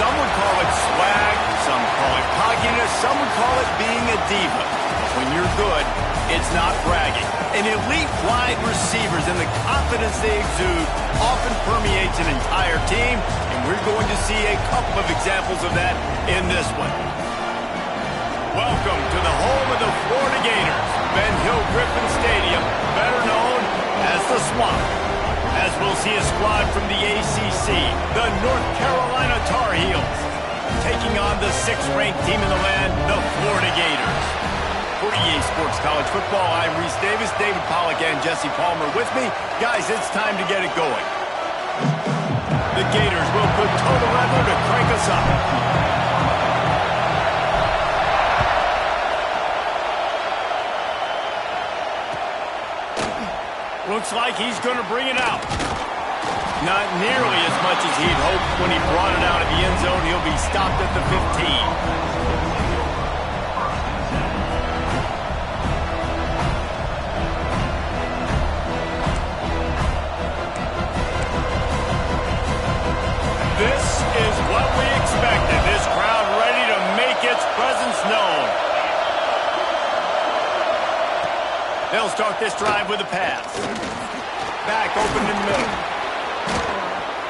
Some would call it swag, some call it cockiness, some would call it being a diva. But when you're good, it's not bragging. An elite wide receivers and the confidence they exude often permeates an entire team, and we're going to see a couple of examples of that in this one. Welcome to the home of the Florida Gators, Ben Hill Griffin Stadium, better known as the Swamp. As we'll see a squad from the ACC, the North Carolina Tar Heels, taking on the 6th-ranked team in the land, the Florida Gators. For EA Sports College Football, I'm Reese Davis, David Pollack, and Jesse Palmer with me. Guys, it's time to get it going. The Gators will put total weather to crank us up. Looks like he's going to bring it out. Not nearly as much as he'd hoped when he brought it out of the end zone. He'll be stopped at the 15. This is what we expected. This crowd ready to make its presence known. They'll start this drive with a pass. Back open in the middle.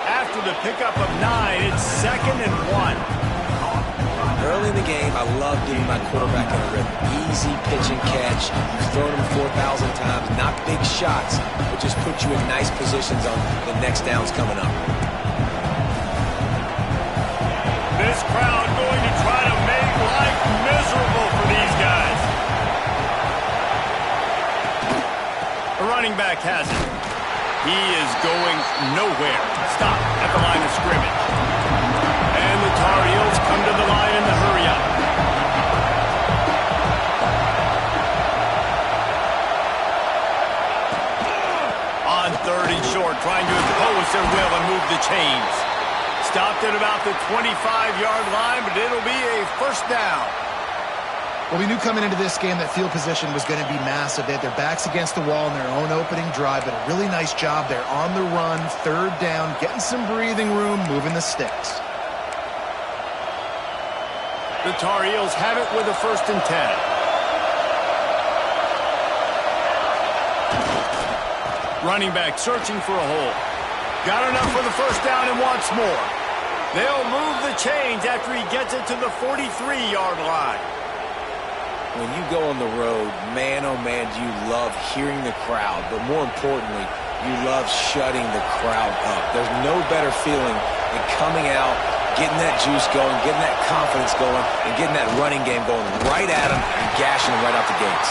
After the pickup of 9, it's 2nd and 1. Early in the game, I love getting my quarterback in a rhythm. Easy pitch and catch. You've thrown him 4,000 times. Not big shots, but just put you in nice positions on the next downs coming up. This crowd going to try to make life miserable for these guys. The running back has it. He is going nowhere. Stop at the line of scrimmage. And the Tar Heels come to the line in the hurry-up. On 3rd and short, trying to impose their will and move the chains. Stopped at about the 25-yard line, but it'll be a 1st down. Well, we knew coming into this game that field position was going to be massive. They had their backs against the wall in their own opening drive, but a really nice job there on the run, 3rd down, getting some breathing room, moving the sticks. The Tar Heels have it with a 1st and 10. Running back searching for a hole. Got enough for the 1st down and wants more. They'll move the chains after he gets it to the 43-yard line. When you go on the road, man, oh man, do you love hearing the crowd. But more importantly, you love shutting the crowd up. There's no better feeling than coming out, getting that juice going, getting that confidence going, and getting that running game going right at them and gashing them right out the gates.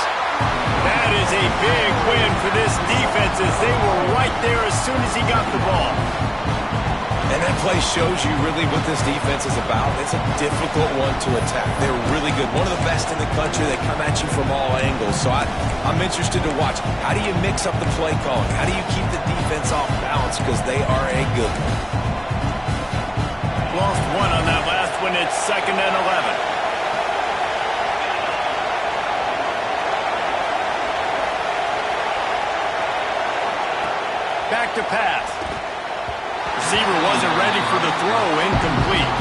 That is a big win for this defense as they were right there as soon as he got the ball. And that play shows you really what this defense is about. It's a difficult one to attack. They're really good. One of the best in the country. They come at you from all angles. So I'm interested to watch. How do you mix up the play calling? How do you keep the defense off balance? Because they are a good one. Lost one on that last one. It's 2nd and 11. Back to pass. Receiver wasn't ready for the throw, incomplete.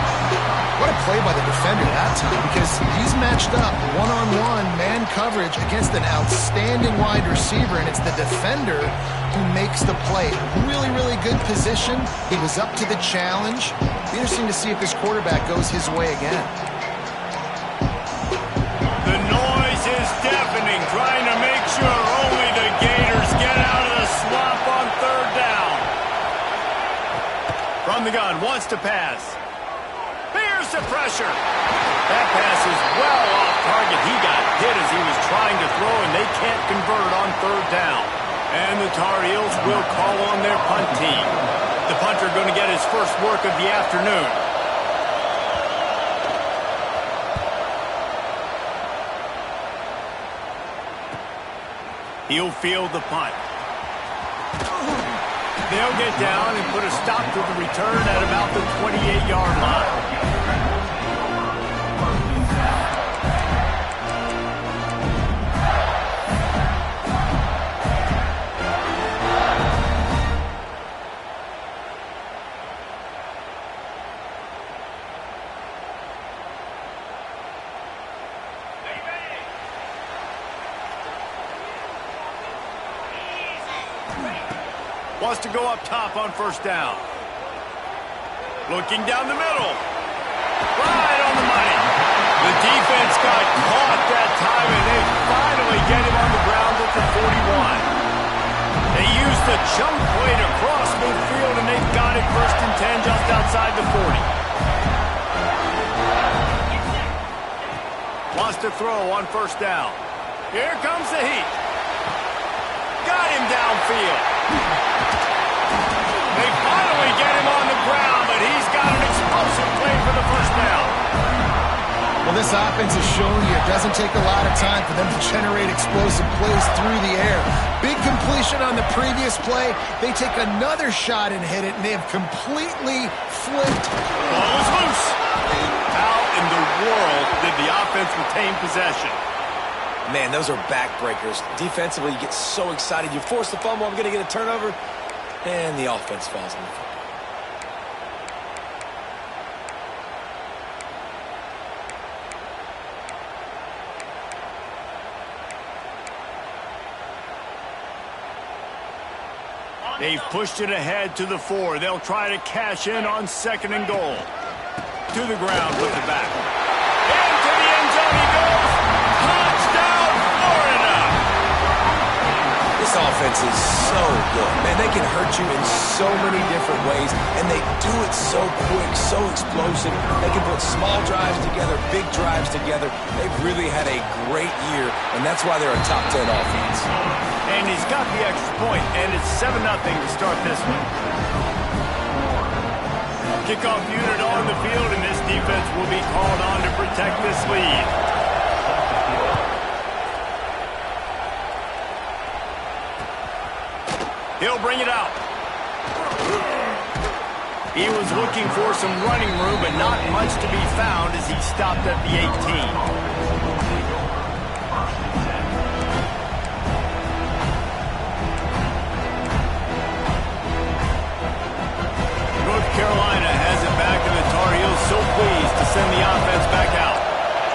What a play by the defender that time, because he's matched up one-on-one man coverage against an outstanding wide receiver, and it's the defender who makes the play. Really, really good position. He was up to the challenge. Be interesting to see if this quarterback goes his way again. The noise is deafening, trying to make sure only the Gators get out of the swamp on 3rd down. From the gun, wants to pass. Here's the pressure. That pass is well off target. He got hit as he was trying to throw, and they can't convert on 3rd down. And the Tar Heels will call on their punt team. The punter going to get his first work of the afternoon. He'll field the punt. They'll get down and put a stop to the return at about the 28-yard line. Wants to go up top on first down. Looking down the middle. Right on the money. The defense got caught that time, and they finally get him on the ground at the 41. They used the chunk play to cross midfield, and they've got it 1st and 10 just outside the 40. Wants to throw on first down. Here comes the heat. Got him downfield. They finally get him on the ground, but he's got an explosive play for the first down. Well, this offense has shown you it doesn't take a lot of time for them to generate explosive plays through the air. Big completion on the previous play. They take another shot and hit it, and they have completely flipped. Ball is loose. How in the world did the offense retain possession? Man, those are backbreakers. Defensively, you get so excited. You force the fumble, I'm going to get a turnover, and the offense falls on the field. They've pushed it ahead to the 4. They'll try to cash in on 2nd and goal. To the ground with the back. Into the end zone he goes. Touchdown, Florida! This offense is so good. Man, they can hurt you in so many different ways, and they do it so quick, so explosive. They can put small drives together, big drives together. They've really had a great year, and that's why they're a top 10 offense. And he's got the extra point, and it's 7-0 to start this one. Kickoff unit on the field, and this defense will be called on to protect this lead. He'll bring it out. He was looking for some running room, but not much to be found as he stopped at the 18. Carolina has it back, and the Tar Heels so pleased to send the offense back out.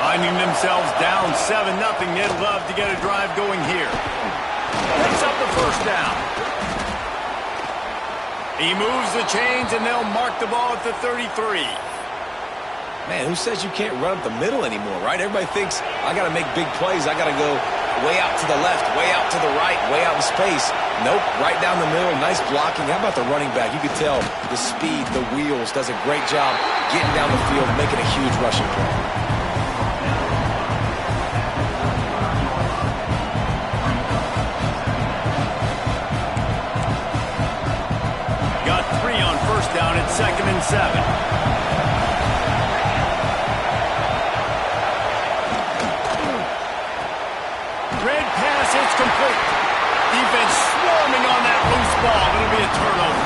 Finding themselves down 7-0, they'd love to get a drive going here. Picks up the first down. He moves the chains, and they'll mark the ball at the 33. Man, who says you can't run up the middle anymore, right? Everybody thinks, I got to make big plays. I got to go way out to the left, way out to the right, way out in space. Nope, right down the middle, nice blocking. How about the running back? You could tell the speed, the wheels, does a great job getting down the field, making a huge rushing play. Got 3 on first down at 2nd and 7. Red pass, it's complete. Defense swarming on that loose ball. It'll be a turnover.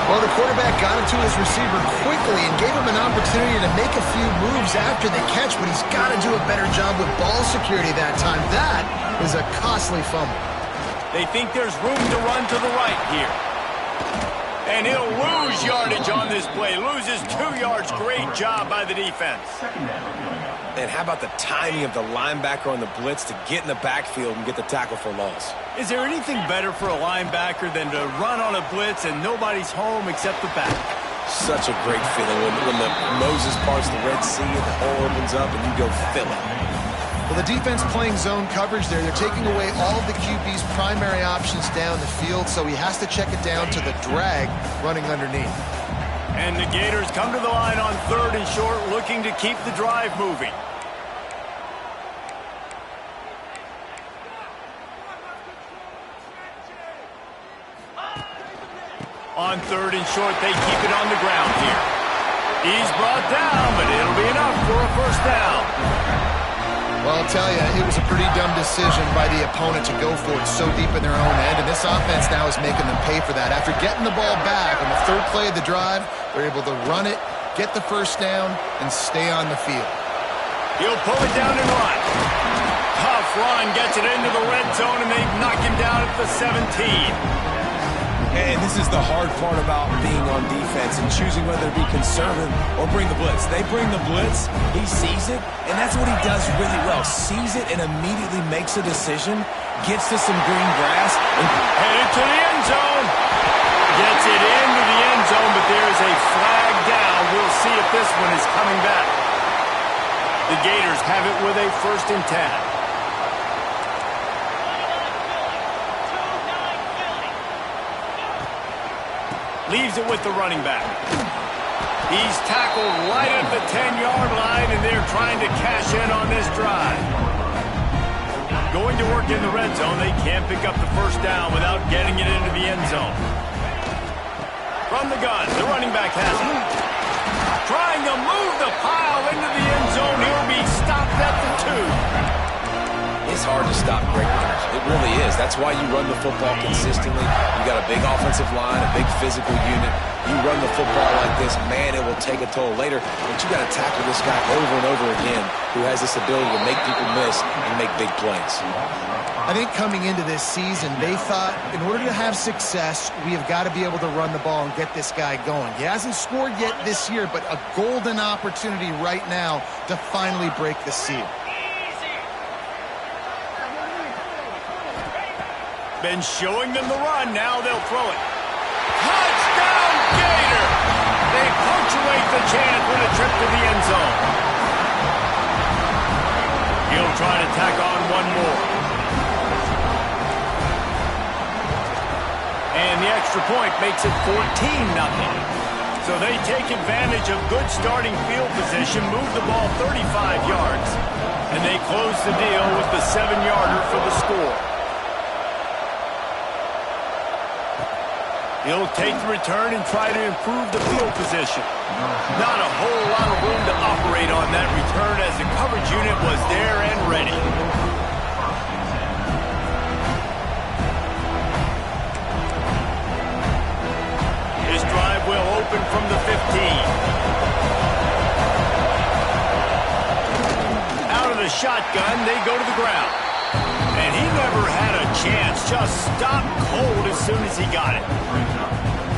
Well, the quarterback got it to his receiver quickly and gave him an opportunity to make a few moves after the catch, but he's got to do a better job with ball security that time. That is a costly fumble. They think there's room to run to the right here. And he'll lose yardage on this play. Loses 2 yards. Great job by the defense. And how about the timing of the linebacker on the blitz to get in the backfield and get the tackle for loss? Is there anything better for a linebacker than to run on a blitz and nobody's home except the back? Such a great feeling when the Moses parts the Red Sea and the hole opens up and you go fill it. Well, the defense playing zone coverage there. They're taking away all of the QB's primary options down the field, so he has to check it down to the drag running underneath. And the Gators come to the line on 3rd and short, looking to keep the drive moving. On 3rd and short, they keep it on the ground here. He's brought down, but it'll be enough for a first down. Well, I'll tell you, it was a pretty dumb decision by the opponent to go for it so deep in their own end, and this offense now is making them pay for that. After getting the ball back on the 3rd play of the drive, they're able to run it, get the first down, and stay on the field. He'll pull it down and run. Tough run, gets it into the red zone, and they knock him down at the 17. And this is the hard part about being on defense and choosing whether to be conservative or bring the blitz. They bring the blitz, he sees it, and that's what he does really well. Sees it and immediately makes a decision, gets to some green grass, and headed to the end zone. it into the end zone, but there is a flag down. We'll see if this one is coming back. The Gators have it with a 1st and 10. Leaves it with the running back. He's tackled right at the 10-yard line, and they're trying to cash in on this drive. Going to work in the red zone. They can't pick up the 1st down without getting it into the end zone. From the gun, the running back has it. Trying to move the pile into the end zone. He'll be stopped at the 2. It's hard to stop great runners. It really is. That's why you run the football consistently. You got a big offensive line, a big physical unit. You run the football like this, man, it will take a toll later. But you got to tackle this guy over and over again who has this ability to make people miss and make big plays. I think coming into this season, they thought in order to have success, we have got to be able to run the ball and get this guy going. He hasn't scored yet this year, but a golden opportunity right now to finally break the seal. Been showing them the run. Now they'll throw it. Touchdown, Gator! They punctuate the chance with a trip to the end zone. He'll try to tack on one more. And the extra point makes it 14-0. So they take advantage of good starting field position, move the ball 35 yards, and they close the deal with the 7-yarder for the score. He'll take the return and try to improve the field position. Not a whole lot of room to operate on that return as the coverage unit was there and ready. This drive will open from the 15. Out of the shotgun, they go to the ground. And he never had a chance, just stopped cold as soon as he got it.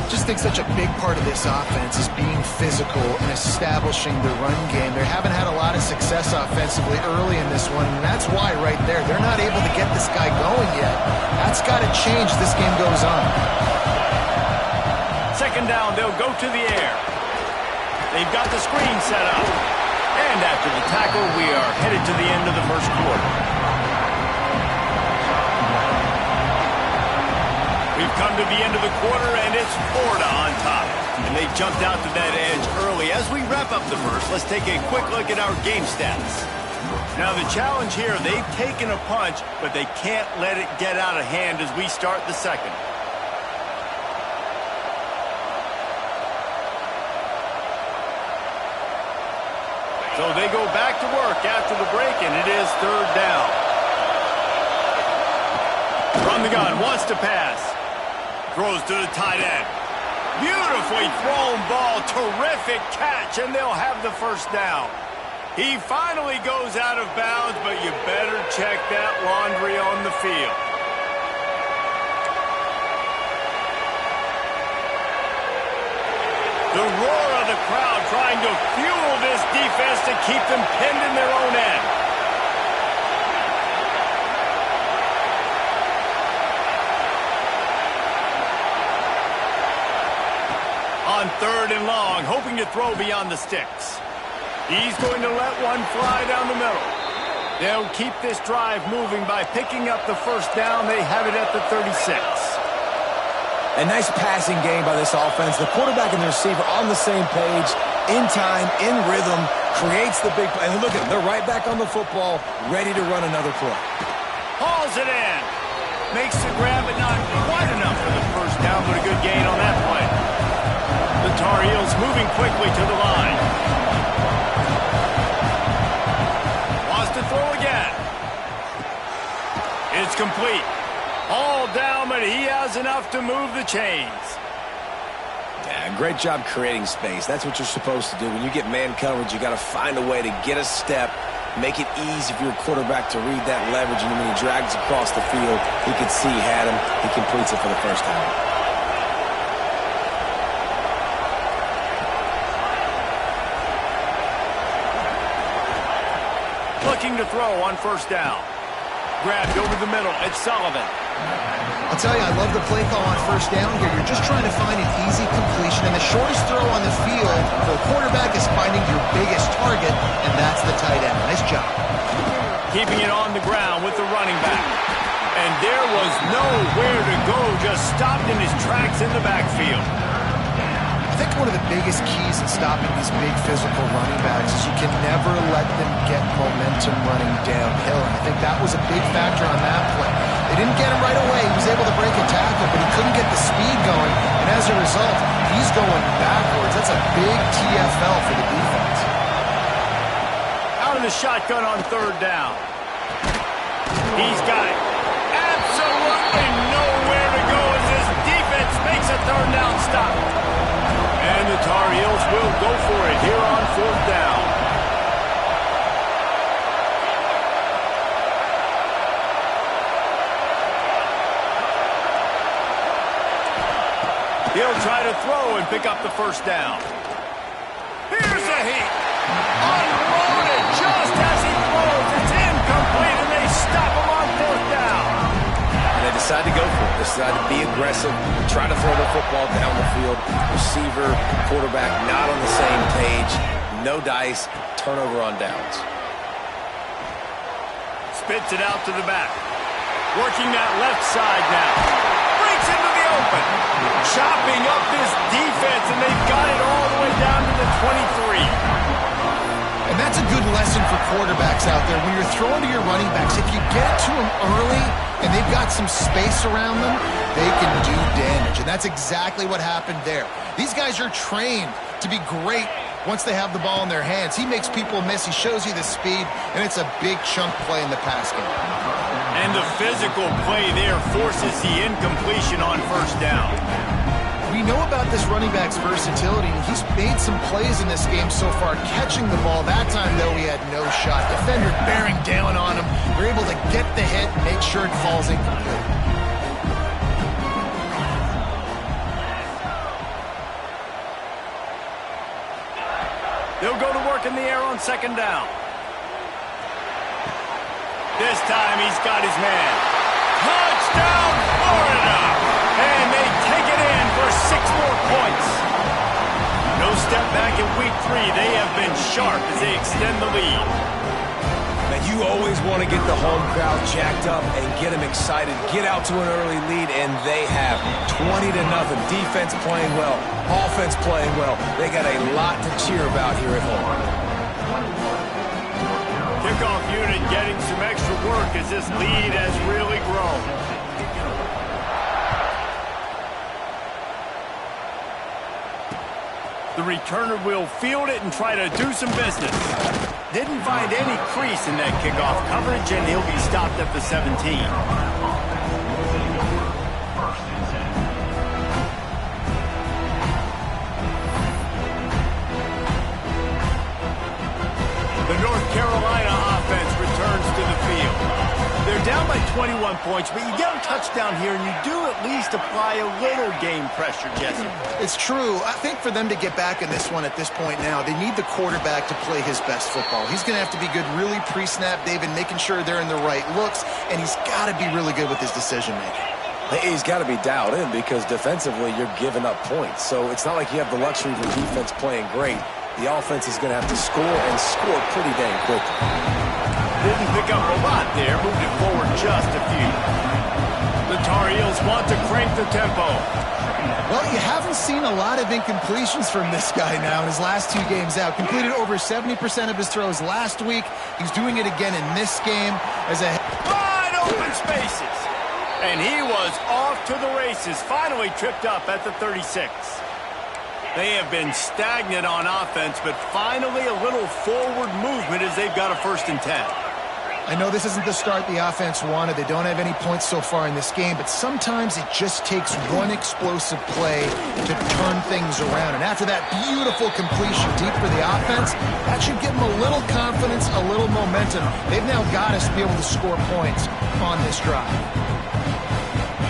Just think such a big part of this offense is being physical and establishing the run game. They haven't had a lot of success offensively early in this one, and that's why right there, they're not able to get this guy going yet. That's got to change as this game goes on. 2nd down, they'll go to the air. They've got the screen set up. And after the tackle, we are headed to the end of the 1st quarter. We've come to the end of the quarter, and it's Florida on top. And they jumped out to that edge early. As we wrap up the 1st, let's take a quick look at our game stats. Now, the challenge here, they've taken a punch, but they can't let it get out of hand as we start the 2nd. So they go back to work after the break, and it is 3rd down. From the gun, wants to pass. Throws to the tight end. Beautifully thrown ball. Terrific catch, and they'll have the 1st down. He finally goes out of bounds, but you better check that laundry on the field. The roar of the crowd trying to fuel this defense to keep them pinned in their own end. On 3rd and long, hoping to throw beyond the sticks. He's going to let one fly down the middle. They'll keep this drive moving by picking up the 1st down. They have it at the 36. A nice passing game by this offense. The quarterback and the receiver on the same page, in time, in rhythm, creates the big play. And look at them, they're right back on the football, ready to run another play. Hauls it in. Makes the grab, but not quite enough for the 1st down, but a good gain on that play. The Tar Heels moving quickly to the line. Wants to throw again. It's complete. All down, but he has enough to move the chains. Yeah, great job creating space. That's what you're supposed to do. When you get man coverage, you got to find a way to get a step, make it easy for your quarterback to read that leverage, and when he drags across the field, he can see he had him. He completes it for the 1st time. Looking to throw on 1st down. Grabbed over the middle. It's Sullivan. I'll tell you, I love the play call on first down here. You're just trying to find an easy completion, and the shortest throw on the field for a quarterback is finding your biggest target, and that's the tight end. Nice job. Keeping it on the ground with the running back. And there was nowhere to go, just stopped in his tracks in the backfield. I think one of the biggest keys in stopping these big physical running backs is you can never let them get momentum running downhill. And I think that was a big factor on that play. They didn't get him right away. He was able to break a tackle, but he couldn't get the speed going. And as a result, he's going backwards. That's a big TFL for the defense. Out of the shotgun on third down. He's got it. Absolutely nowhere to go as this defense makes a third down stop. And the Tar Heels will go for it here on fourth down. He'll try to throw and pick up the first down. Here's a heat. Unloaded just as he throws. It's incomplete, and they stop him on fourth down. And they decide to go for it. They decide to be aggressive, try to throw the football down the field. Receiver, quarterback not on the same page. No dice. Turnover on downs. Spits it out to the back. Working that left side now. Breaks into the open. Chopping up this defense, and they've got it all the way down to the 23. And that's a good lesson for quarterbacks out there. When you're throwing to your running backs, if you get to them early and they've got some space around them, they can do damage. And that's exactly what happened there. These guys are trained to be great once they have the ball in their hands. He makes people miss. He shows you the speed, and it's a big chunk play in the pass game. And the physical play there forces the incompletion on first down. We know about this running back's versatility, and he's made some plays in this game so far, catching the ball. That time, though, he had no shot. Defender bearing down on him. They're able to get the hit and make sure it falls incomplete. They'll go to work in the air on second down. This time, he's got his man. Touchdown, Florida! And they take it in for 6 more points. No step back in week 3. They have been sharp as they extend the lead. Man, you always want to get the home crowd jacked up and get them excited. Get out to an early lead, and they have 20-0. Defense playing well, offense playing well. They got a lot to cheer about here at home. Kickoff unit getting some extra work as this lead has really grown. The returner will field it and try to do some business. Didn't find any crease in that kickoff coverage, and he'll be stopped at the 17. The North Carolina offense returns to the field. They're down by 21 points, but you get a touchdown here, and you do at least apply a little game pressure, Jesse. It's true. I think for them to get back in this one at this point now, they need the quarterback to play his best football. He's going to have to be good really pre-snap, David, making sure they're in the right looks, and he's got to be really good with his decision-making. He's got to be dialed in because defensively you're giving up points. So it's not like you have the luxury of the defense playing great. The offense is going to have to score and score pretty dang quickly. Didn't pick up a lot there, moved it forward just a few. The Tar Heels want to crank the tempo. Well, you haven't seen a lot of incompletions from this guy now in his last 2 games out. Completed over 70% of his throws last week. He's doing it again in this game as a wide open spaces. And he was off to the races, finally tripped up at the 36. They have been stagnant on offense, but finally a little forward movement as they've got a 1st and 10. I know this isn't the start the offense wanted. They don't have any points so far in this game, but sometimes it just takes one explosive play to turn things around. And after that beautiful completion deep for the offense, that should give them a little confidence, a little momentum. They've now got us to be able to score points on this drive.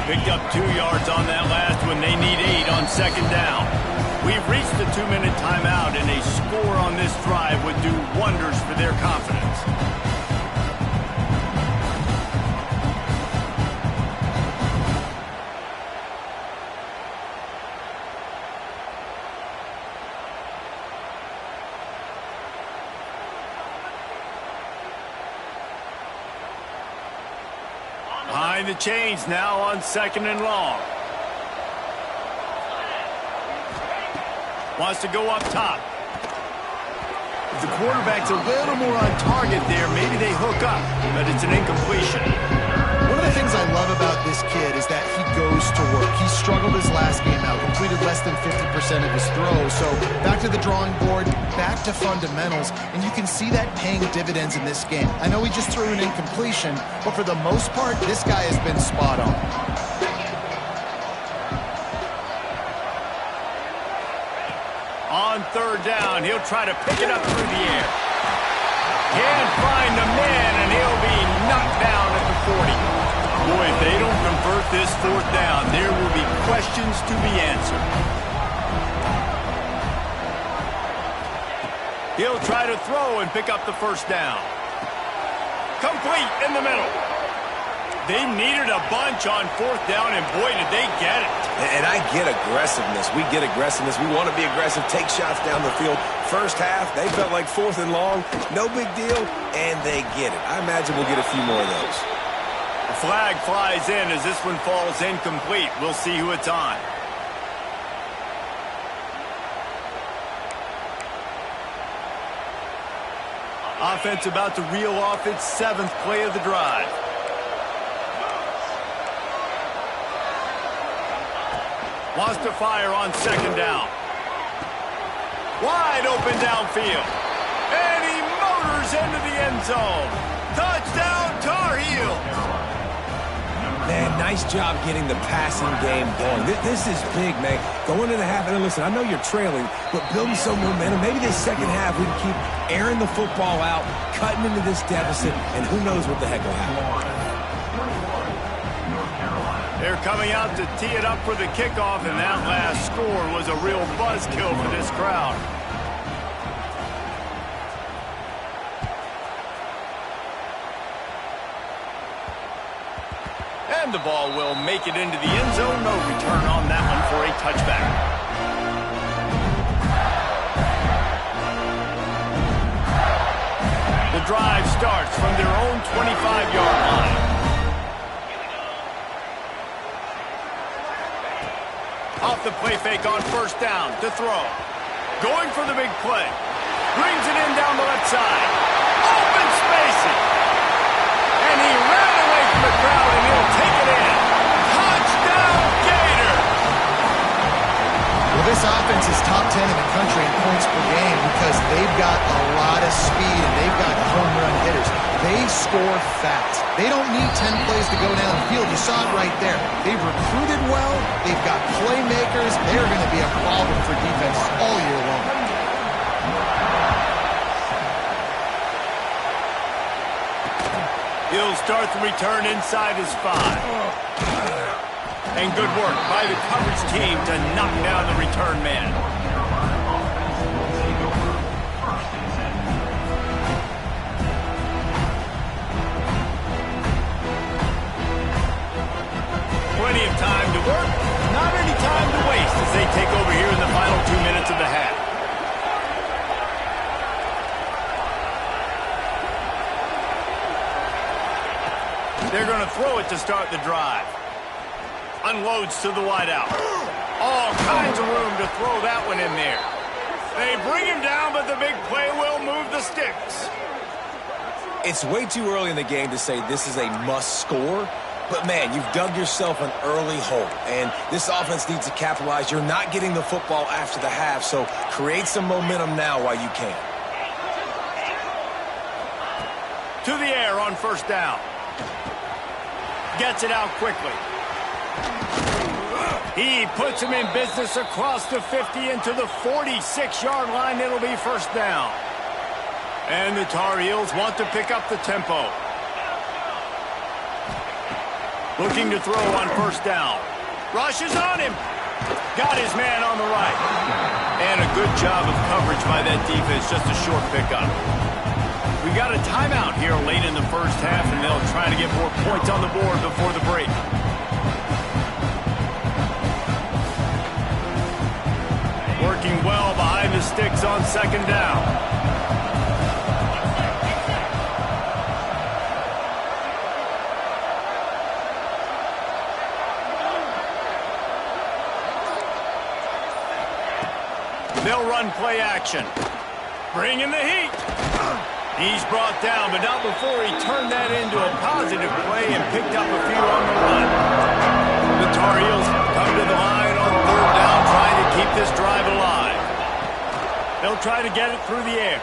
Picked up 2 yards on that last one. They need 8 on second down. We've reached the 2-minute timeout, and a score on this drive would do wonders for their confidence. Behind the chains now on 2nd and long. Wants to go up top. If the quarterback's a little more on target there, maybe they hook up, but it's an incompletion. One of the things I love about this kid is that he goes to work. He struggled his last game out, completed less than 50% of his throws. So back to the drawing board, back to fundamentals, and you can see that paying dividends in this game. I know he just threw an incompletion, but for the most part, this guy has been spot on. On 3rd down, he'll try to pick it up through the air. Can't find the man, and he'll be knocked down at the 40. Boy, if they don't convert this 4th down, there will be questions to be answered. He'll try to throw and pick up the 1st down. Complete in the middle. They needed a bunch on 4th down, and boy, did they get it. And I get aggressiveness. We get aggressiveness. We want to be aggressive, take shots down the field. First half, they felt like 4th and long. No big deal, and they get it. I imagine we'll get a few more of those. A flag flies in as this one falls incomplete. We'll see who it's on. Offense about to reel off its 7th play of the drive. Wants to fire on 2nd down. Wide open downfield. And he motors into the end zone. Touchdown, Tar Heels. Man, nice job getting the passing game going. This is big, man. Going into the half, and listen, I know you're trailing, but building some momentum. Maybe this 2nd half we can keep airing the football out, cutting into this deficit, and who knows what the heck will happen. They're coming out to tee it up for the kickoff, and that last score was a real buzzkill for this crowd. And the ball will make it into the end zone. No return on that one for a touchback. The drive starts from their own 25-yard line. Off the play fake on 1st down to throw. Going for the big play. Brings it in down the left side. Open spacing. And he ran away from the crowd, and he'll take it in. Touchdown, Gators! Well, this offense is top 10 in the country in points per game because they've got a lot of speed and they've got home run hitters. They score fast. They don't need 10 plays to go down the field. You saw it right there. They've recruited well. They've got playmakers. They're going to be a problem for defenses all year long. He'll start the return inside his 5. And good work by the coverage team to knock down the return man. Plenty of time to work, not any time to waste as they take over here in the final 2 minutes of the half. They're going to throw it to start the drive. Unloads to the wideout. All kinds of room to throw that one in there. They bring him down, but the big play will move the sticks. It's way too early in the game to say this is a must score. But, man, you've dug yourself an early hole, and this offense needs to capitalize. You're not getting the football after the half, so create some momentum now while you can. To the air on 1st down. Gets it out quickly. He puts him in business across the 50 into the 46-yard line. It'll be 1st down. And the Tar Heels want to pick up the tempo. Looking to throw on 1st down. Rushes on him. Got his man on the right. And a good job of coverage by that defense. Just a short pickup. We got a timeout here late in the 1st half, and they'll try to get more points on the board before the break. Working well behind the sticks on 2nd down. They'll run play action. Bringing the heat. He's brought down, but not before he turned that into a positive play and picked up a few on the run. The Tar Heels come to the line on third down, trying to keep this drive alive. They'll try to get it through the air.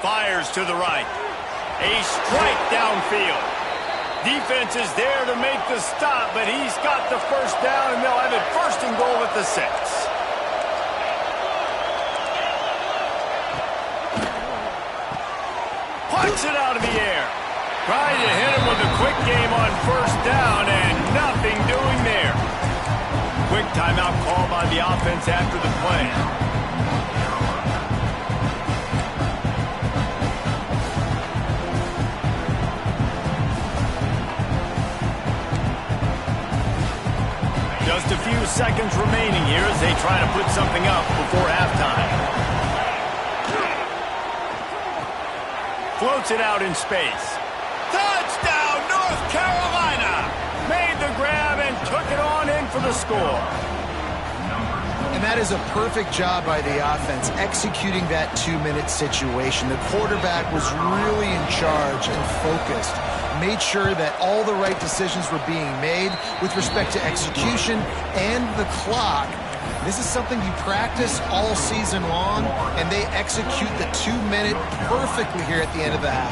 Fires to the right. A strike downfield. Defense is there to make the stop, but he's got the first down, and they'll have it first and goal at the 6. Punts it out of the air. Trying to hit him with a quick game on first down, and nothing doing there. Quick timeout call by the offense after the play. Just a few seconds remaining here as they try to put something up before halftime. Floats it out in space. Touchdown, North Carolina! Made the grab and took it on in for the score. And that is a perfect job by the offense, executing that 2-minute situation. The quarterback was really in charge and focused. Made sure that all the right decisions were being made with respect to execution and the clock. This is something you practice all season long, and they execute the 2-minute perfectly here at the end of the half.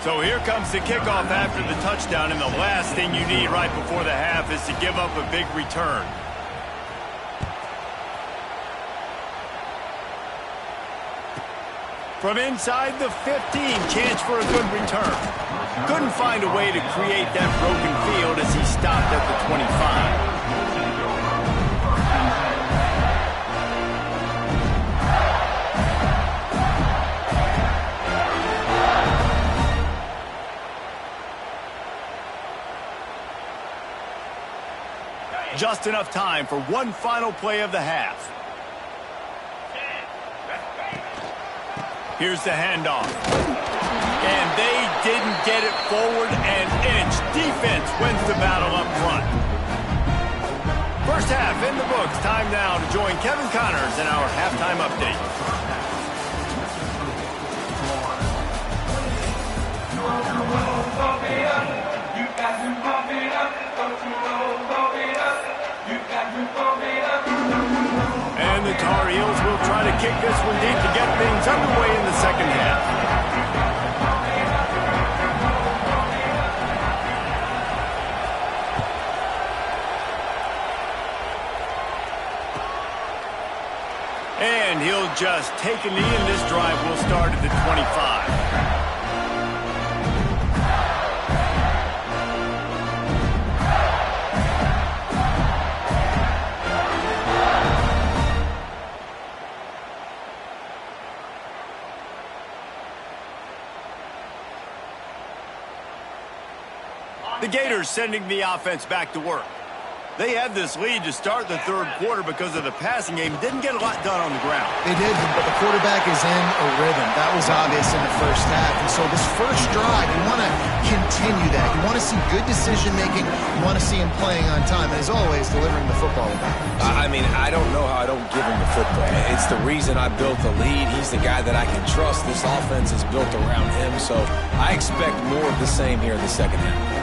So here comes the kickoff after the touchdown, and the last thing you need right before the half is to give up a big return. From inside the 15, chance for a good return. Couldn't find a way to create that broken field as he stopped at the 25. Just enough time for one final play of the half. Here's the handoff. And they didn't get it forward an inch. Defense wins the battle up front. First half in the books. Time now to join Kevin Connors in our halftime update. And the Tar Heels will try to kick this one deep to get things underway in the second half. And he'll just take a knee, and this drive will start at the 25. The Gators sending the offense back to work. They had this lead to start the third quarter because of the passing game. Didn't get a lot done on the ground. They did, but the quarterback is in a rhythm. That was obvious in the first half. And so this first drive, you want to continue that. You want to see good decision-making. You want to see him playing on time. And as always, delivering the football. I mean, I don't know how I don't give him the football. It's the reason I built the lead. He's the guy that I can trust. This offense is built around him. So I expect more of the same here in the second half.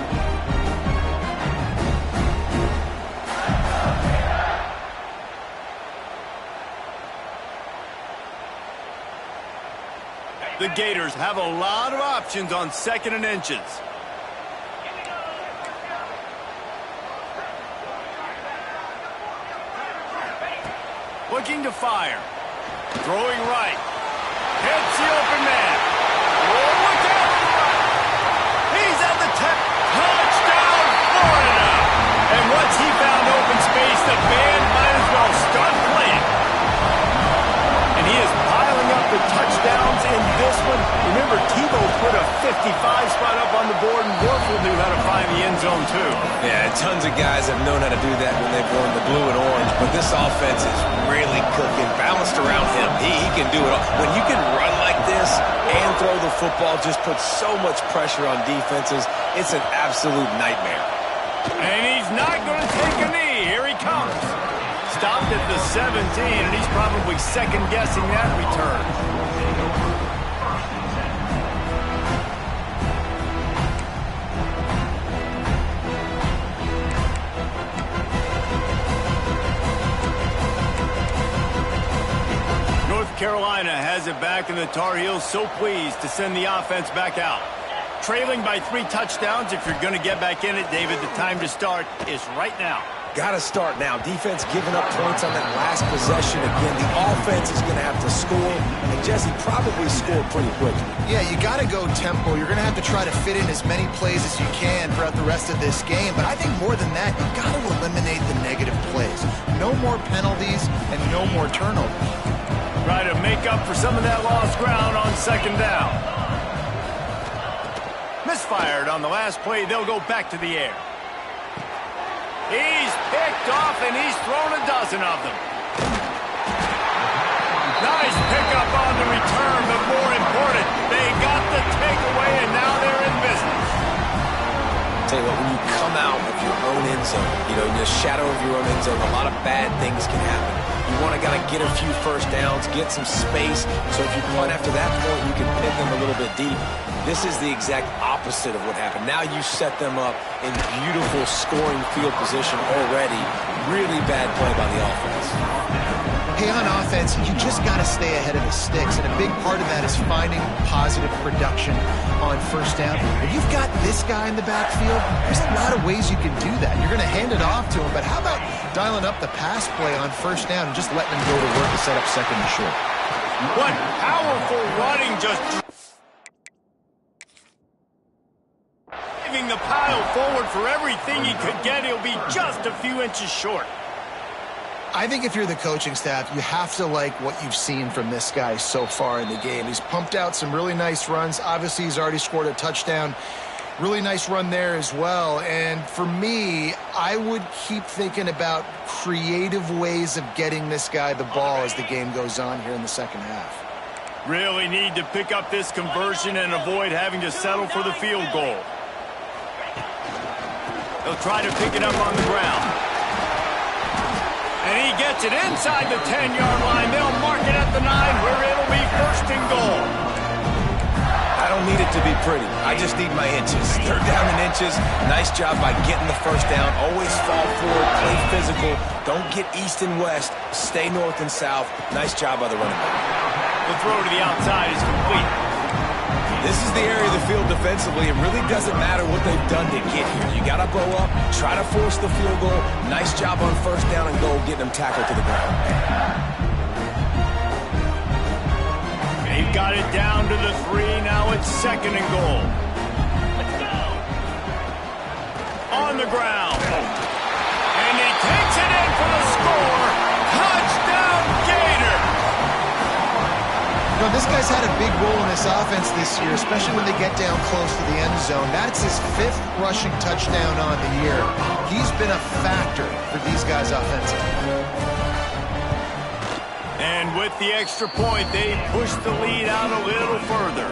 The Gators have a lot of options on 2nd and inches. Looking to fire. Throwing right. Hits the open man. Oh, look out! He's at the 10. Touchdown, Florida! And once he found open space, the band might as well start playing. And he is piling up the touchdowns in this one. Remember, Tebow put a 55 spot up on the board, and Warfel knew how to find the end zone, too. Yeah, tons of guys have known how to do that when they've worn the blue and orange, but this offense is really cooking, balanced around him. He can do it all. When you can run like this and throw the football, just put so much pressure on defenses, it's an absolute nightmare. And he's not going to take a knee. Here he comes. stopped at the 17, and he's probably second-guessing that return. North Carolina has it back, and the Tar Heels so pleased to send the offense back out. Trailing by 3 touchdowns, if you're going to get back in it, David, the time to start is right now. Got to start now. Defense giving up points on that last possession. Again, the offense is going to have to score, and Jesse probably scored pretty quickly. Yeah, you got to go tempo. You're going to have to try to fit in as many plays as you can throughout the rest of this game. But I think more than that, you got to eliminate the negative plays. No more penalties and no more turnovers. Try to make up for some of that lost ground on second down. Misfired on the last play. They'll go back to the air. He's picked off, and he's thrown a dozen of them. Nice pickup on the return, but more important, they got the takeaway, and now they're in business. Tell you what, when you come out of your own end zone, in the shadow of your own end zone, a lot of bad things can happen. You want to get a few first downs, get some space, so if you punt after that point, you can pin them a little bit deep. This is the exact opposite of what happened. Now you set them up in beautiful scoring field position already. Really bad play by the offense. Hey, on offense, you just got to stay ahead of the sticks, and a big part of that is finding positive production on first down. If you've got this guy in the backfield, there's a lot of ways you can do that. You're going to hand it off to him, but how about dialing up the pass play on first down and just letting him go to work to set up second and short? What powerful running, just driving the pile forward for everything he could get. He'll be just a few inches short. I think if you're the coaching staff, you have to like what you've seen from this guy so far in the game. He's pumped out some really nice runs. Obviously, he's already scored a touchdown. Really nice run there as well. And for me, I would keep thinking about creative ways of getting this guy the ball as the game goes on here in the second half. Really need to pick up this conversion and avoid having to settle for the field goal. He'll try to pick it up on the ground. And he gets it inside the 10-yard line. They'll mark it at the 9 where it'll be first and goal. I don't need it to be pretty. I just need my inches. Third down in inches. Nice job by getting the first down. Always fall forward, play physical. Don't get east and west. Stay north and south. Nice job by the running back. The throw to the outside is complete. This is the area of the field defensively. It really doesn't matter what they've done to get here. You got to blow up, try to force the field goal. Nice job on first down and goal, getting them tackled to the ground. They've got it down to the 3. Now it's second and goal. Let's go. On the ground. And he takes it in for the score. Touchdown, Gator. This guy's had a big role in this offense this year, especially when they get down close to the end zone. That's his 5th rushing touchdown on the year. He's been a factor for these guys offensively. And with the extra point, they push the lead out a little further.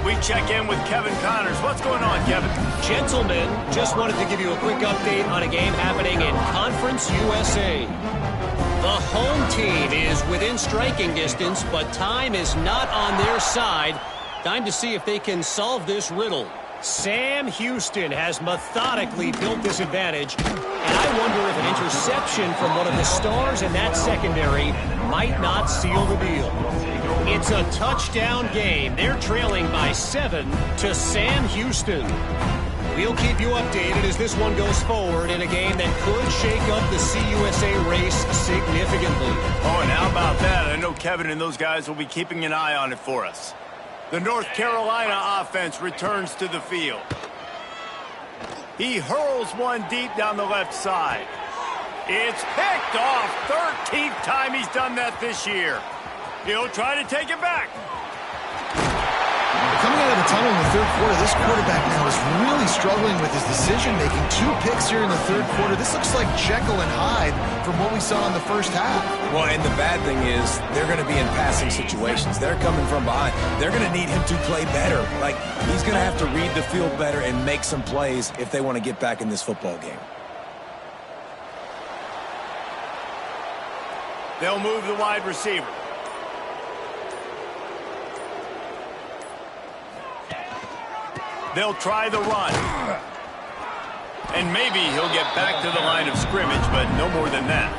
We check in with Kevin Connors. What's going on, Kevin? Gentlemen, just wanted to give you a quick update on a game happening in Conference USA. The home team is within striking distance, but time is not on their side. Time to see if they can solve this riddle. Sam Houston has methodically built this advantage, and I wonder if an interception from one of the stars in that secondary might not seal the deal. It's a touchdown game. They're trailing by 7 to Sam Houston. We'll keep you updated as this one goes forward in a game that could shake up the CUSA race significantly. Oh, and how about that? I know Kevin and those guys will be keeping an eye on it for us. The North Carolina offense returns to the field. He hurls one deep down the left side. It's picked off. 13th time he's done that this year. He'll try to take it back. Coming out of the tunnel in the third quarter, this quarterback now is really struggling with his decision-making. 2 picks here in the third quarter. This looks like Jekyll and Hyde from what we saw in the first half. Well, and the bad thing is they're going to be in passing situations. They're coming from behind. They're going to need him to play better. Like, he's going to have to read the field better and make some plays if they want to get back in this football game. They'll move the wide receiver. They'll try the run. And maybe he'll get back to the line of scrimmage, but no more than that.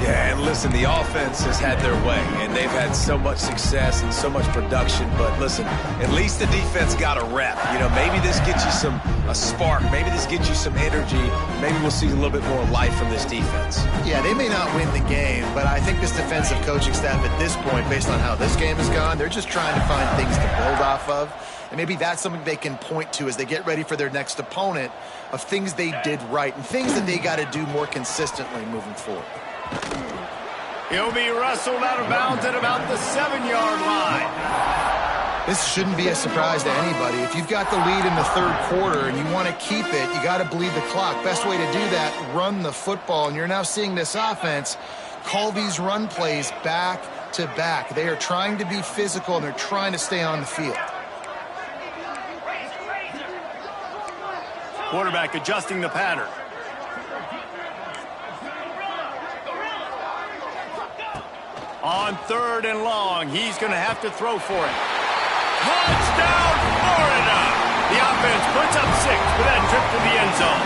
Yeah, and listen, the offense has had their way, and they've had so much success and so much production. But listen, at least the defense got a rep. You know, maybe this gets you a spark. Maybe this gets you some energy. Maybe we'll see a little bit more life from this defense. Yeah, they may not win the game, but I think this defensive coaching staff at this point, based on how this game has gone, they're just trying to find things to build off of. And maybe that's something they can point to as they get ready for their next opponent, of things they did right and things that they got to do more consistently moving forward. He'll be wrestled out of bounds at about the 7-yard line. This shouldn't be a surprise to anybody. If you've got the lead in the third quarter and you want to keep it, you got to bleed the clock. Best way to do that, run the football. And you're now seeing this offense call these run plays back to back. They are trying to be physical, and they're trying to stay on the field. Quarterback adjusting the pattern. On 3rd and long, he's going to have to throw for it. Touchdown, Florida! The offense puts up 6 with that trip to the end zone.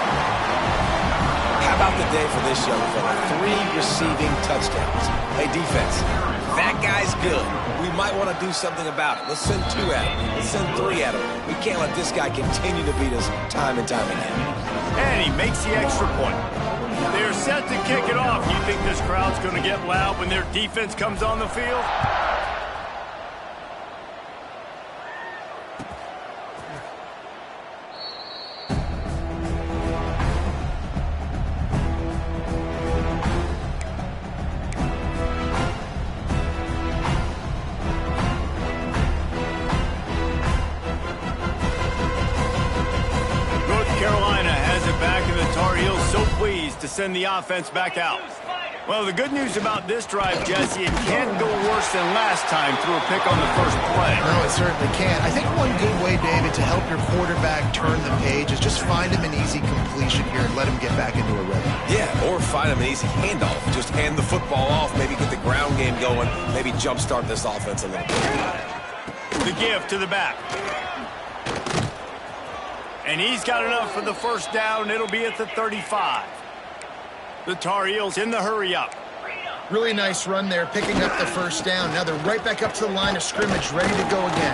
How about the day for this young fella? 3 receiving touchdowns. Hey, defense, that guy's good. We might want to do something about it. Let's send 2 at him. Let's send 3 at him. We can't let this guy continue to beat us time and time again. And he makes the extra point. They're set to kick it off. You think this crowd's going to get loud when their defense comes on the field? To send the offense back out. Well, the good news about this drive, Jesse, it can't go worse than last time through a pick on the first play. No, it certainly can't. I think one good way, David, to help your quarterback turn the page is just find him an easy completion here and let him get back into a rhythm. Yeah, or find him an easy handoff. Just hand the football off, maybe get the ground game going, maybe jumpstart this offense a little bit. The give to the back. And he's got enough for the first down. It'll be at the 35. The Tar Heels in the hurry-up. Really nice run there, picking up the first down. Now they're right back up to the line of scrimmage, ready to go again.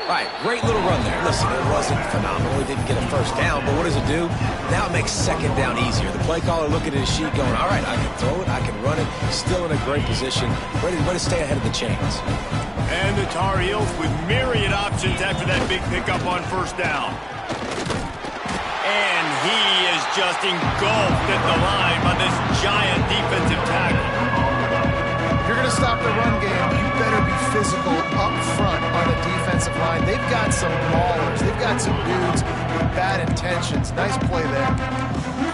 All right, great little run there. Listen, it wasn't phenomenal. He didn't get a first down, but what does it do? Now it makes second down easier. The play caller looking at his sheet going, all right, I can throw it, I can run it. Still in a great position, ready to stay ahead of the chains. And the Tar Heels with myriad options after that big pickup on first down. And he is just engulfed at the line by this giant defensive tackle. If you're going to stop the run game, you better be physical up front on the defensive line. They've got some ballers. They've got some dudes with bad intentions. Nice play there.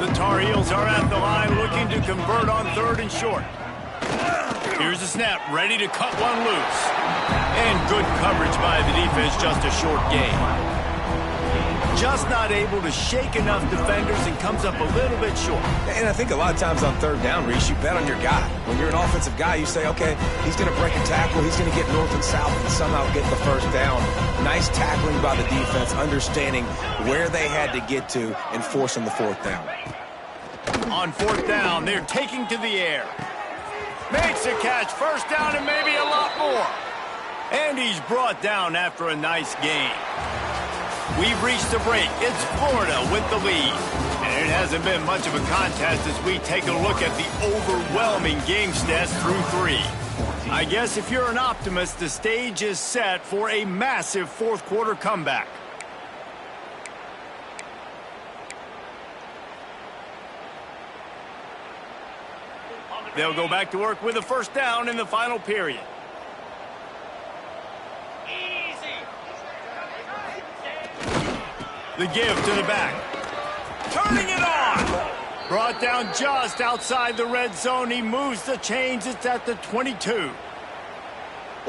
The Tar Heels are at the line looking to convert on 3rd and short. Here's the snap, ready to cut one loose. And good coverage by the defense, just a short gain. Just not able to shake enough defenders and comes up a little bit short. And I think a lot of times on 3rd down, Reese, you bet on your guy. When you're an offensive guy, you say, okay, he's going to break a tackle, he's going to get north and south and somehow get the first down. Nice tackling by the defense, understanding where they had to get to and forcing the 4th down. On 4th down, they're taking to the air. Makes a catch, first down and maybe a lot more. And he's brought down after a nice gain. We've reached the break. It's Florida with the lead. And it hasn't been much of a contest as we take a look at the overwhelming game stats through 3. I guess if you're an optimist, the stage is set for a massive 4th quarter comeback. They'll go back to work with a first down in the final period. The give to the back. Turning it on. Brought down just outside the red zone. He moves the chains. It's at the 22.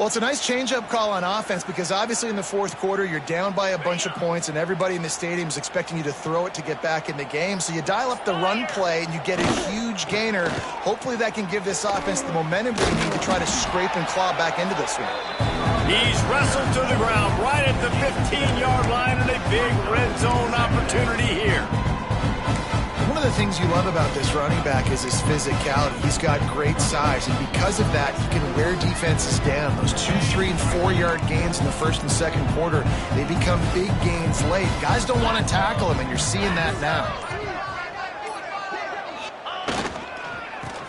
Well, it's a nice change-up call on offense because obviously in the fourth quarter, you're down by a bunch of points and everybody in the stadium is expecting you to throw it to get back in the game. So you dial up the run play and you get a huge gainer. Hopefully that can give this offense the momentum they need to try to scrape and claw back into this one. He's wrestled to the ground right at the 15-yard line and a big red zone opportunity here. One of the things you love about this running back is his physicality. He's got great size, and because of that, he can wear defenses down. Those 2, 3, and 4-yard gains in the first and second quarter, they become big gains late. Guys don't want to tackle him, and you're seeing that now.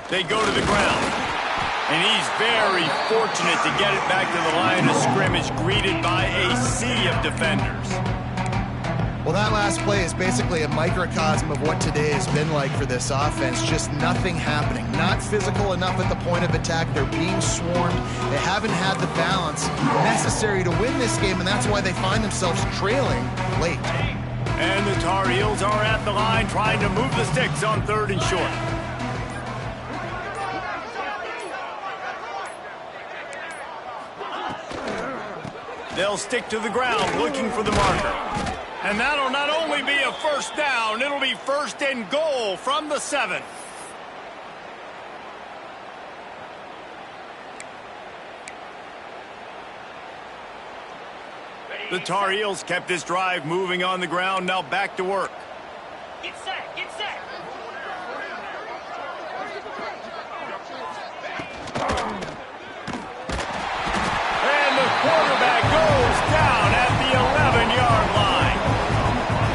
They go to the ground, and he's very fortunate to get it back to the line of scrimmage, greeted by a sea of defenders. Well, that last play is basically a microcosm of what today has been like for this offense. Just nothing happening. Not physical enough at the point of attack. They're being swarmed. They haven't had the balance necessary to win this game, and that's why they find themselves trailing late. And the Tar Heels are at the line trying to move the sticks on 3rd and short. They'll stick to the ground looking for the marker. And that'll not only be a first down, it'll be 1st and goal from the 7. The Tar Heels kept this drive moving on the ground, now back to work. Get set, get set. And the quarterback goes down at the 11-yard line.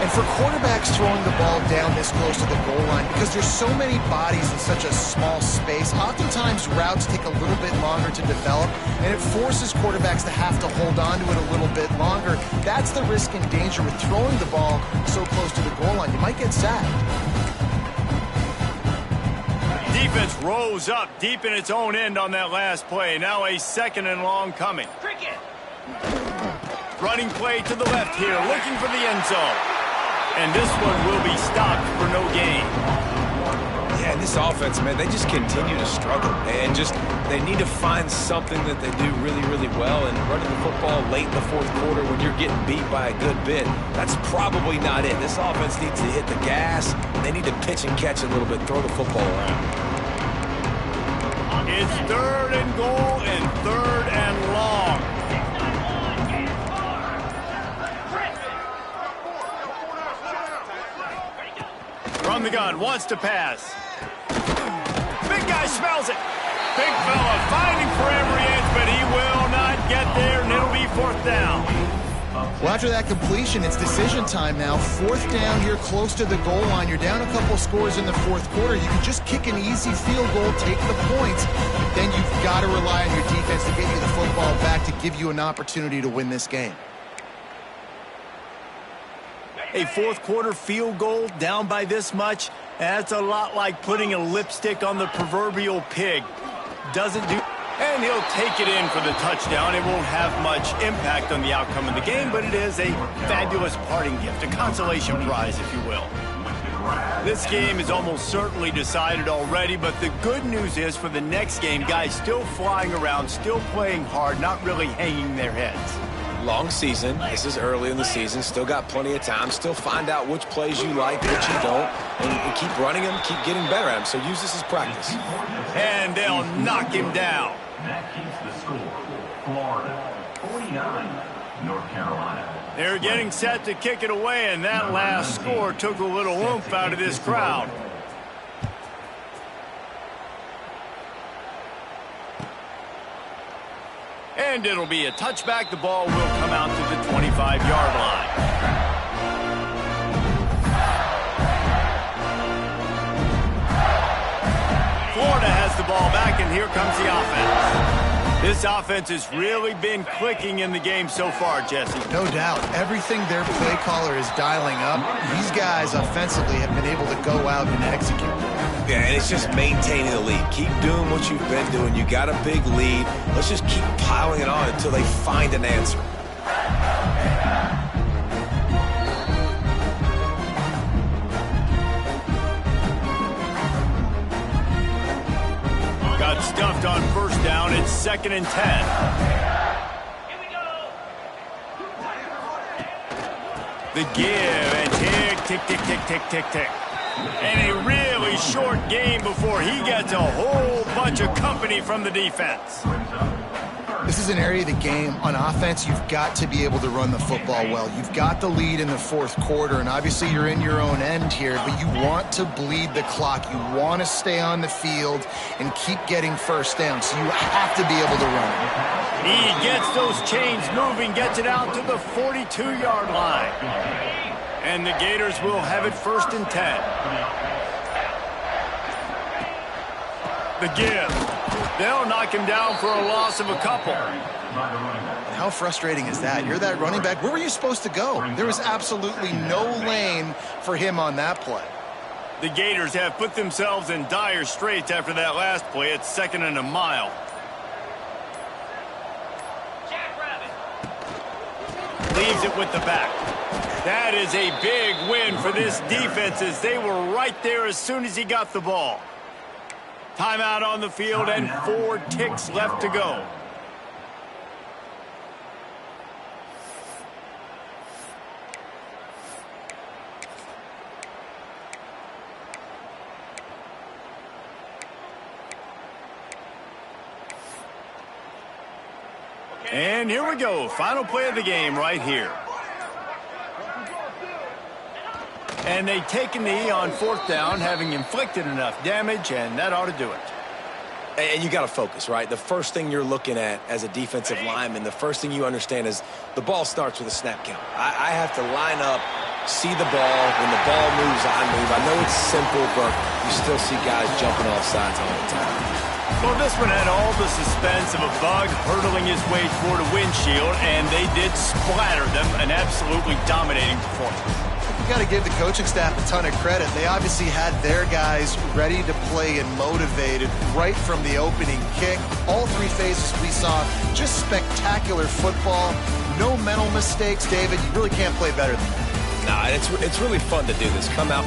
And for quarterbacks throwing the ball down this close to the goal line, because there's so many bodies in such a small space, oftentimes routes take a little bit longer to develop, and it forces quarterbacks to have to hold on to it a little bit longer. That's the risk and danger with throwing the ball so close to the goal line. You might get sacked. Defense rose up deep in its own end on that last play. Now a 2nd and long coming. Cricket. Running play to the left here, looking for the end zone. And this one will be stopped for no gain. Yeah, and this offense, man, they just continue to struggle. And they need to find something that they do really, really well. And running the football late in the fourth quarter when you're getting beat by a good bit, that's probably not it. This offense needs to hit the gas. They need to pitch and catch a little bit, throw the football around. It's 3rd and goal and 3rd and long. From the gun, wants to pass. Big guy smells it. Big fella fighting for every inch, but he will not get there, and it'll be 4th down. Well, after that completion, it's decision time now. 4th down here close to the goal line. You're down a couple scores in the fourth quarter. You can just kick an easy field goal, take the points, but then you've got to rely on your defense to get you the football back to give you an opportunity to win this game. A fourth quarter field goal down by this much, that's a lot like putting a lipstick on the proverbial pig. Doesn't do... And he'll take it in for the touchdown. It won't have much impact on the outcome of the game, but it is a fabulous parting gift, a consolation prize, if you will. This game is almost certainly decided already, but the good news is for the next game, guys still flying around, still playing hard, not really hanging their heads. Long season. This is early in the season. Still got plenty of time. Still find out which plays you like, which you don't, and keep running them, keep getting better at them. So use this as practice. And they'll knock him down. That keeps the score. Florida 49, North Carolina. They're getting set to kick it away, and that last score took a little oomph out of this crowd. And it'll be a touchback. The ball will come out to the 25-yard line. Florida has the ball back, and here comes the offense. This offense has really been clicking in the game so far, Jesse. No doubt. Everything their play caller is dialing up, these guys offensively have been able to go out and execute. Yeah, and it's just maintaining the lead. Keep doing what you've been doing. You got a big lead. Let's just keep piling it on until they find an answer. Got stuffed on 1st down. It's 2nd and 10. The give, and tick, tick, tick, tick, tick, tick, tick. And a really short game before he gets a whole bunch of company from the defense. This is an area of the game. On offense, you've got to be able to run the football well. You've got the lead in the fourth quarter, and obviously you're in your own end here, but you want to bleed the clock. You want to stay on the field and keep getting first down, so you have to be able to run. He gets those chains moving, gets it out to the 42-yard line. And the Gators will have it 1st and 10. The give. They'll knock him down for a loss of a couple. How frustrating is that? You're that running back. Where were you supposed to go? There was absolutely no lane for him on that play. The Gators have put themselves in dire straits after that last play. It's 2nd and a mile. Leaves it with the back. That is a big win for this defense as they were right there as soon as he got the ball. Timeout on the field and 4 ticks left to go. And here we go. Final play of the game right here. And they take a knee on 4th down, having inflicted enough damage, and that ought to do it. And you got to focus, right? The first thing you're looking at as a defensive lineman, the first thing you understand is the ball starts with a snap count. I have to line up, see the ball. When the ball moves, I move. I know it's simple, but you still see guys jumping off sides all the time. Well, this one had all the suspense of a bug hurtling his way toward a windshield, and they did splatter them. An absolutely dominating performance. You got to give the coaching staff a ton of credit. They obviously had their guys ready to play and motivated right from the opening kick. All 3 phases we saw, just spectacular football. No mental mistakes, David. You really can't play better than that. Nah, it's really fun to do this. Come out.